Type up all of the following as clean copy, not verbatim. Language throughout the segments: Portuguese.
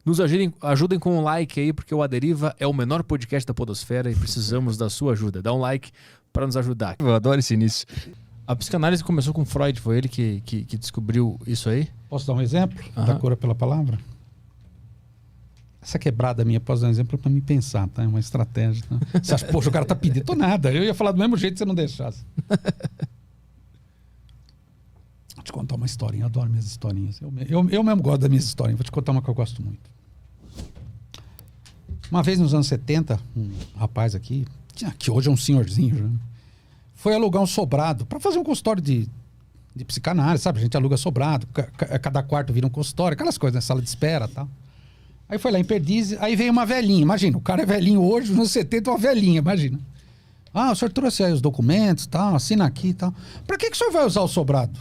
Nos ajudem com um like aí, porque o A Deriva é o menor podcast da podosfera e precisamos da sua ajuda. Dá um like para nos ajudar. Eu adoro esse início. A psicanálise começou com Freud, foi ele que descobriu isso aí? Posso dar um exemplo da cura pela palavra? Essa quebrada minha, posso dar um exemplo para me pensar, tá? É uma estratégia. Tá? Você acha, poxa, o cara tá pedindo? Tô nada. Eu ia falar do mesmo jeito se você não deixasse. Vou te contar uma historinha. Eu adoro minhas historinhas. Eu mesmo gosto das minhas historinhas. Vou te contar uma que eu gosto muito. Uma vez nos anos 70, um rapaz aqui, que hoje é um senhorzinho, já, foi alugar um sobrado para fazer um consultório de psicanálise, sabe? A gente aluga sobrado, cada quarto vira um consultório, aquelas coisas, né? Sala de espera e tal. Aí foi lá em Perdizes, aí veio uma velhinha, imagina, o cara é velhinho hoje, nos 70, uma velhinha, imagina. O senhor trouxe aí os documentos, tal, assina aqui e tal. Para que o senhor vai usar o sobrado?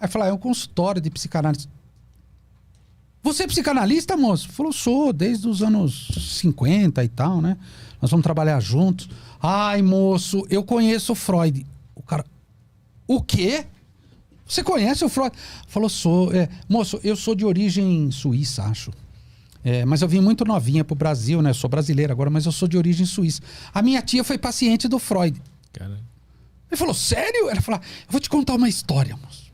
Aí falou, é um consultório de psicanálise. Você é psicanalista, moço? Falou, sou, desde os anos 50 e tal, né? Nós vamos trabalhar juntos. Ai, moço, eu conheço o Freud. O cara, o quê? Você conhece o Freud? Falou, sou. Moço, eu sou de origem suíça, acho. Mas eu vim muito novinha pro Brasil, né? Eu sou brasileira agora, mas eu sou de origem suíça. A minha tia foi paciente do Freud. Cara. Ele falou, sério? Ela falou, eu vou te contar uma história, moço.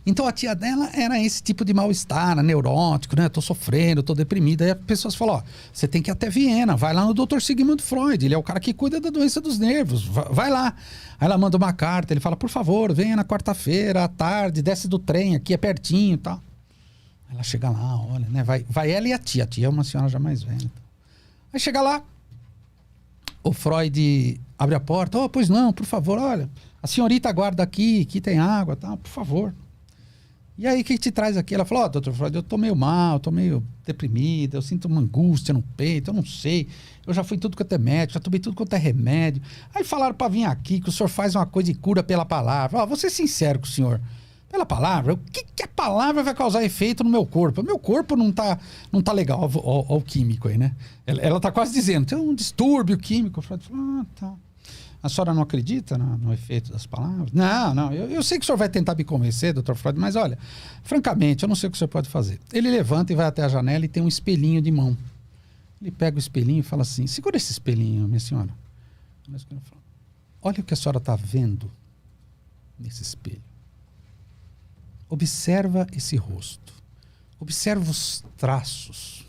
Então a tia dela era esse tipo de mal-estar, neurótico, né? Tô sofrendo, tô deprimida. Aí as pessoas falam, você tem que ir até Viena, vai lá no Dr. Sigmund Freud, ele é o cara que cuida da doença dos nervos, vai lá. Aí ela manda uma carta, ele fala, por favor, venha na quarta-feira, à tarde, desce do trem, aqui é pertinho e tal. Aí ela chega lá, olha, né? Vai ela e a tia é uma senhora já mais velha. Aí chega lá, o Freud abre a porta, pois não, por favor, olha, a senhorita aguarda aqui tem água, tá? Por favor. E aí, o que te traz aqui? Ela falou, doutor Freud, eu tô meio mal, tô meio deprimida, eu sinto uma angústia no peito, eu não sei. Eu já fui tudo quanto é médico, já tomei tudo quanto é remédio. Aí falaram para vir aqui, que o senhor faz uma coisa de cura pela palavra. Vou ser sincero com o senhor. Pela palavra, o que a palavra vai causar efeito no meu corpo? O meu corpo não tá legal. Olha o químico aí, né? Ela tá quase dizendo, tem um distúrbio químico. O Freud falou, tá. A senhora não acredita no efeito das palavras? Não. Eu sei que o senhor vai tentar me convencer, doutor Freud, mas olha, francamente, eu não sei o que o senhor pode fazer. Ele levanta e vai até a janela e tem um espelhinho de mão. Ele pega o espelhinho e fala assim, segura esse espelhinho, minha senhora. Olha o que a senhora está vendo nesse espelho. Observa esse rosto. Observa os traços.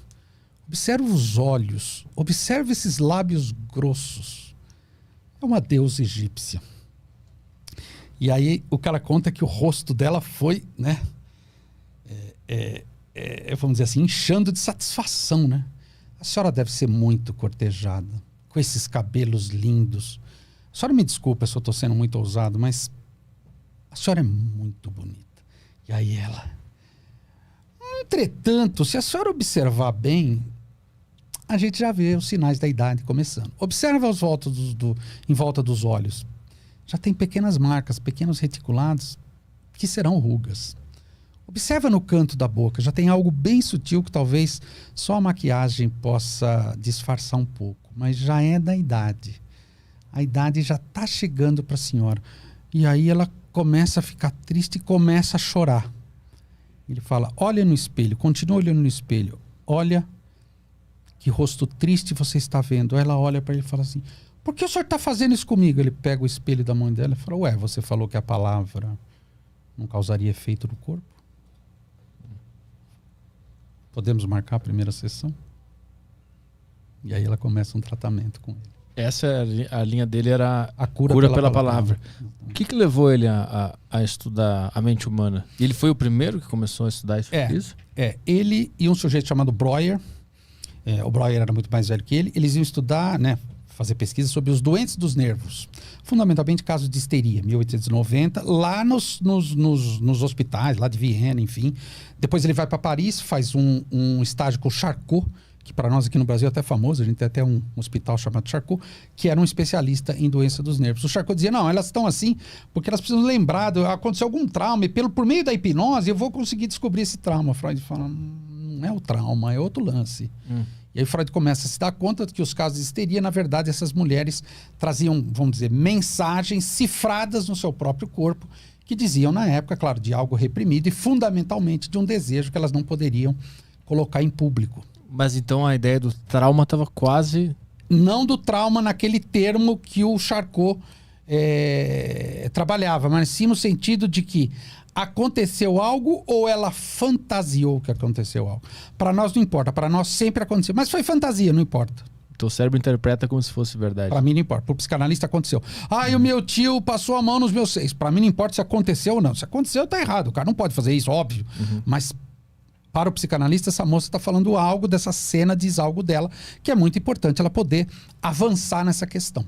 Observa os olhos. Observa esses lábios grossos. É uma deusa egípcia. E aí o cara conta que o rosto dela foi, né? Vamos dizer assim, inchando de satisfação, né? A senhora deve ser muito cortejada, com esses cabelos lindos. A senhora me desculpa se eu estou sendo muito ousado, mas a senhora é muito bonita. E aí ela... Entretanto, se a senhora observar bem, a gente já vê os sinais da idade começando. Observa em volta dos olhos. Já tem pequenas marcas, pequenos reticulados, que serão rugas. Observa no canto da boca, já tem algo bem sutil que talvez só a maquiagem possa disfarçar um pouco, mas já é da idade. A idade já está chegando para a senhora. E aí ela começa a ficar triste e começa a chorar. Ele fala, olha no espelho, continua olhando no espelho. Olha que rosto triste você está vendo. Ela olha para ele e fala assim, por que o senhor está fazendo isso comigo? Ele pega o espelho da mão dela e fala, você falou que a palavra não causaria efeito no corpo? Podemos marcar a primeira sessão? E aí ela começa um tratamento com ele. Essa, a linha dele era a cura pela palavra. O que levou ele a estudar a mente humana? Ele foi o primeiro que começou a estudar isso? Ele e um sujeito chamado Breuer. O Breuer era muito mais velho que ele. Eles iam estudar, né, fazer pesquisa sobre os doentes dos nervos. Fundamentalmente casos de histeria, 1890, lá nos hospitais, lá de Viena, enfim. Depois ele vai para Paris, faz um estágio com o Charcot, que para nós aqui no Brasil é até famoso, a gente tem até um hospital chamado Charcot, que era um especialista em doença dos nervos. O Charcot dizia, não, elas estão assim porque elas precisam lembrar, aconteceu algum trauma, e por meio da hipnose eu vou conseguir descobrir esse trauma. Freud fala, não é o trauma, é outro lance. E aí Freud começa a se dar conta de que os casos de histeria, na verdade, essas mulheres traziam, vamos dizer, mensagens cifradas no seu próprio corpo, que diziam na época, claro, de algo reprimido e fundamentalmente de um desejo que elas não poderiam colocar em público. Mas então a ideia do trauma estava quase... Não do trauma naquele termo que o Charcot trabalhava, mas sim no sentido de que aconteceu algo ou ela fantasiou que aconteceu algo. Para nós não importa, para nós sempre aconteceu. Mas foi fantasia, não importa. Teu cérebro interpreta como se fosse verdade. Para mim não importa. Para o psicanalista aconteceu. E o meu tio passou a mão nos meus seios. Para mim não importa se aconteceu ou não. Se aconteceu, tá errado. O cara não pode fazer isso, óbvio. Mas para o psicanalista, essa moça está falando algo dessa cena, diz algo dela, que é muito importante ela poder avançar nessa questão.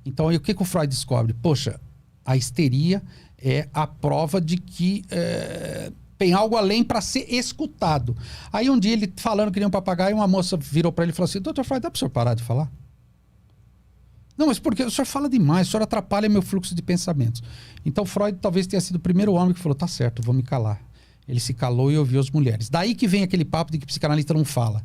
Então, aí, o que o Freud descobre? Poxa, a histeria é a prova de que tem algo além para ser escutado. Aí um dia ele falando que nem um papagaio, uma moça virou para ele e falou assim: Dr. Freud, dá para o senhor parar de falar? Não, mas por que? O senhor fala demais, o senhor atrapalha meu fluxo de pensamentos. Então Freud talvez tenha sido o primeiro homem que falou: tá certo, vou me calar. Ele se calou e ouviu as mulheres. Daí que vem aquele papo de que psicanalista não fala.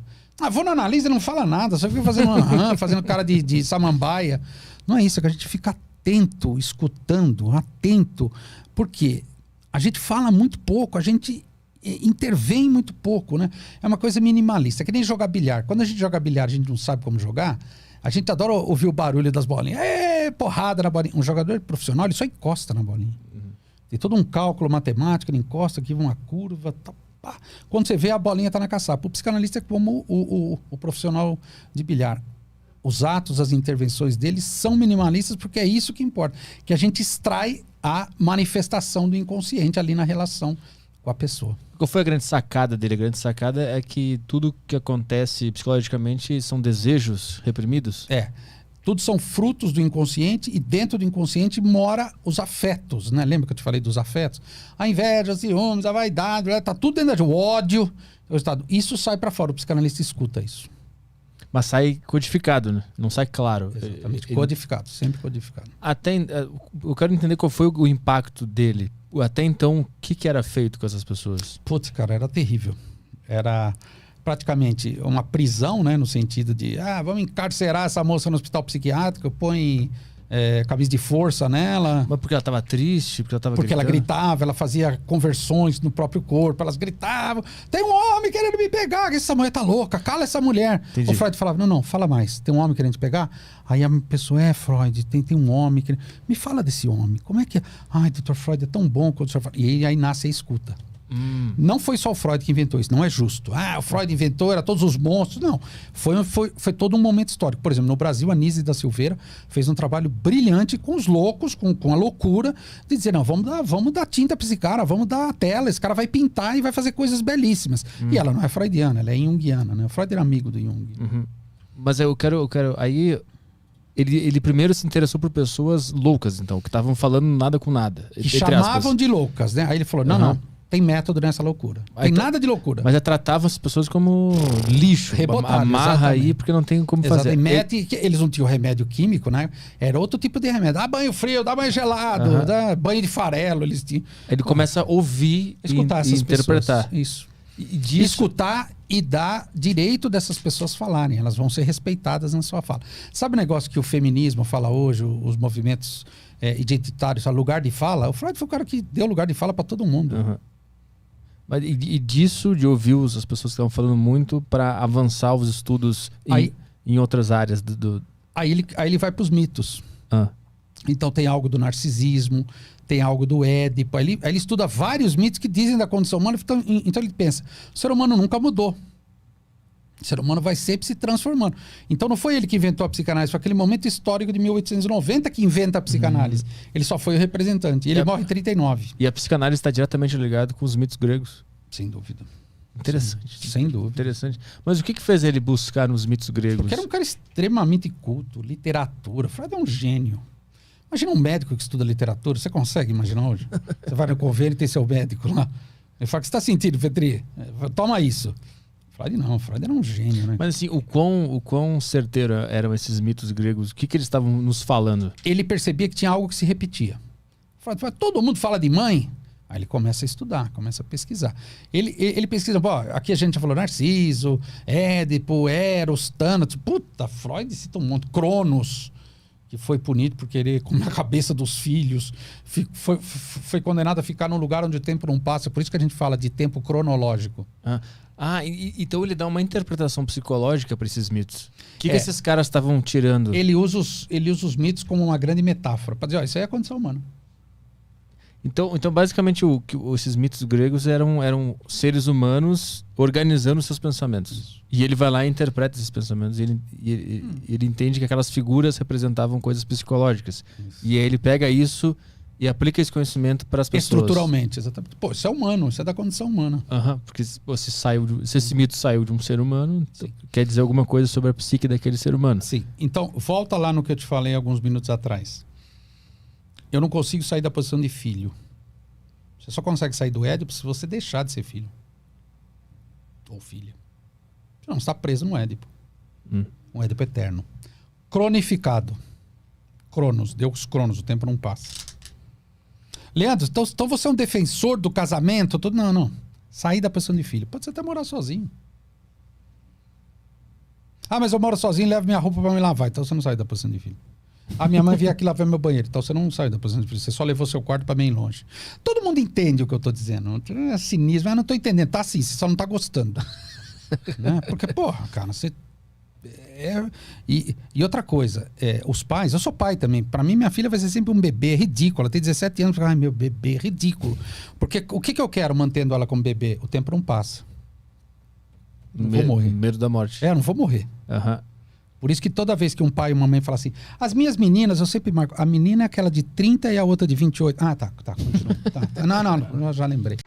Vou na analisa e não fala nada, só fica fazendo fazendo cara de samambaia. Não é isso, é que a gente fica atento, escutando, atento. Por quê? A gente fala muito pouco, a gente intervém muito pouco, né? É uma coisa minimalista, é que nem jogar bilhar. Quando a gente joga bilhar, a gente não sabe como jogar, a gente adora ouvir o barulho das bolinhas. Porrada na bolinha. Um jogador profissional, ele só encosta na bolinha. Tem todo um cálculo matemático, ele encosta aqui, uma curva, pá. Quando você vê, a bolinha está na caçapa. O psicanalista é como o profissional de bilhar. Os atos, as intervenções deles são minimalistas porque é isso que importa. Que a gente extrai a manifestação do inconsciente ali na relação com a pessoa. Qual foi a grande sacada dele? A grande sacada é que tudo que acontece psicologicamente são desejos reprimidos? Tudo são frutos do inconsciente e dentro do inconsciente mora os afetos, né? Lembra que eu te falei dos afetos? A inveja, os ciúmes, a vaidade, tá tudo dentro do ódio. Isso sai para fora, o psicanalista escuta isso. Mas sai codificado, né? Não sai claro. Exatamente, codificado, sempre codificado. Eu quero entender qual foi o impacto dele. Até então, o que era feito com essas pessoas? Putz, cara, era terrível. Era praticamente uma prisão, né? No sentido de, vamos encarcerar essa moça no hospital psiquiátrico, põe camisa de força nela. Mas porque ela estava triste? Porque ela gritava, ela fazia conversões no próprio corpo, elas gritavam: tem um homem querendo me pegar, essa mulher tá louca, cala essa mulher. Entendi. O Freud falava: não, fala mais, tem um homem querendo te pegar? Aí a pessoa: Freud, tem um homem querendo... Me fala desse homem, como é que é? Dr. Freud, é tão bom quando o senhor fala. E aí nasce a escuta. Não foi só o Freud que inventou isso, não é justo. O Freud inventou, era todos os monstros. Não, foi todo um momento histórico. Por exemplo, no Brasil, a Nise da Silveira fez um trabalho brilhante com os loucos, com a loucura de dizer: não, vamos dar tinta para esse cara, vamos dar tela, esse cara vai pintar e vai fazer coisas belíssimas. E ela não é freudiana, ela é junguiana, né? O Freud era amigo do Jung. Mas eu quero aí... Ele primeiro se interessou por pessoas loucas, então, que estavam falando nada com nada. Que chamavam de loucas, né? Aí ele falou: não. Tem método nessa loucura. Tem nada de loucura. Mas tratava as pessoas como lixo. Rebotado, amarra exatamente. Aí porque não tem como fazer. Eles não tinham remédio químico, né? Era outro tipo de remédio. Dá banho frio, dá banho gelado, dá banho de farelo. Eles tinham. Ele começa a ouvir, escutar e interpretar. Pessoas. Isso. Escutar e dar direito dessas pessoas falarem. Elas vão ser respeitadas na sua fala. Sabe o negócio que o feminismo fala hoje, os movimentos identitários, o lugar de fala? O Freud foi o cara que deu lugar de fala para todo mundo. Mas, e disso, de ouvir as pessoas que estavam falando muito para avançar os estudos em outras áreas Aí ele vai para os mitos. Então tem algo do narcisismo, tem algo do Édipo. Aí ele estuda vários mitos que dizem da condição humana. Então ele pensa: o ser humano nunca mudou. O ser humano vai sempre se transformando. Então não foi ele que inventou a psicanálise, foi aquele momento histórico de 1890 que inventa a psicanálise. Ele só foi o representante. E ele morre em 39. E a psicanálise está diretamente ligada com os mitos gregos. Sem dúvida. Interessante. Sem dúvida. Interessante. Mas o que fez ele buscar nos mitos gregos? Porque era um cara extremamente culto, literatura. Freud é um gênio. Imagina um médico que estuda literatura. Você consegue imaginar hoje? Você vai no convênio e tem seu médico lá. Ele fala: o que você está sentindo, Petri? Toma isso. Freud não, Freud era um gênio, né? Mas assim, o quão certeiro eram esses mitos gregos? O que eles estavam nos falando? Ele percebia que tinha algo que se repetia. Freud fala: todo mundo fala de mãe? Aí ele começa a estudar, começa a pesquisar. Ele pesquisa, aqui a gente já falou Narciso, Édipo, Eros, Tânatos. Puta, Freud cita um monte. Cronos. que foi punido por querer comer a cabeça dos filhos, foi condenado a ficar num lugar onde o tempo não passa. Por isso que a gente fala de tempo cronológico. Então ele dá uma interpretação psicológica para esses mitos. O que esses caras estavam tirando? Ele usa os mitos como uma grande metáfora. Para dizer, isso aí é a condição humana. Então basicamente, esses mitos gregos eram seres humanos organizando seus pensamentos. E ele vai lá e interpreta esses pensamentos. E ele entende que aquelas figuras representavam coisas psicológicas. Isso. E aí ele pega isso e aplica esse conhecimento para as pessoas. Estruturalmente, exatamente. Pô, isso é humano, isso é da condição humana. Porque se esse mito saiu de um ser humano, então quer dizer alguma coisa sobre a psique daquele ser humano. Sim. Então, volta lá no que eu te falei alguns minutos atrás. Eu não consigo sair da posição de filho. Você só consegue sair do Édipo se você deixar de ser filho. Ou filha. Você não está preso no Édipo. Um Édipo eterno. Cronificado. Cronos, Deus Cronos, o tempo não passa. Leandro, então você é um defensor do casamento? Não. Sair da posição de filho. Pode ser até morar sozinho. Mas eu moro sozinho e levo minha roupa para me lavar. Então você não sai da posição de filho. Minha mãe veio aqui lavar meu banheiro. Então você não saiu da posição de filho. Você só levou seu quarto para bem longe. Todo mundo entende o que eu estou dizendo. É cinismo. Eu não estou entendendo. Tá assim, você só não está gostando. Né? Porque, porra, cara, você... E outra coisa, os pais, eu sou pai também. Para mim, minha filha vai ser sempre um bebê ridículo. Ela tem 17 anos. Ai, meu bebê, ridículo. Porque o que eu quero mantendo ela como bebê? O tempo não passa. Não vou morrer. Medo da morte. Não vou morrer. Por isso que toda vez que um pai e uma mãe falam assim, as minhas meninas, eu sempre marco. A menina é aquela de 30 e a outra de 28. Tá, continua. Não, eu já lembrei.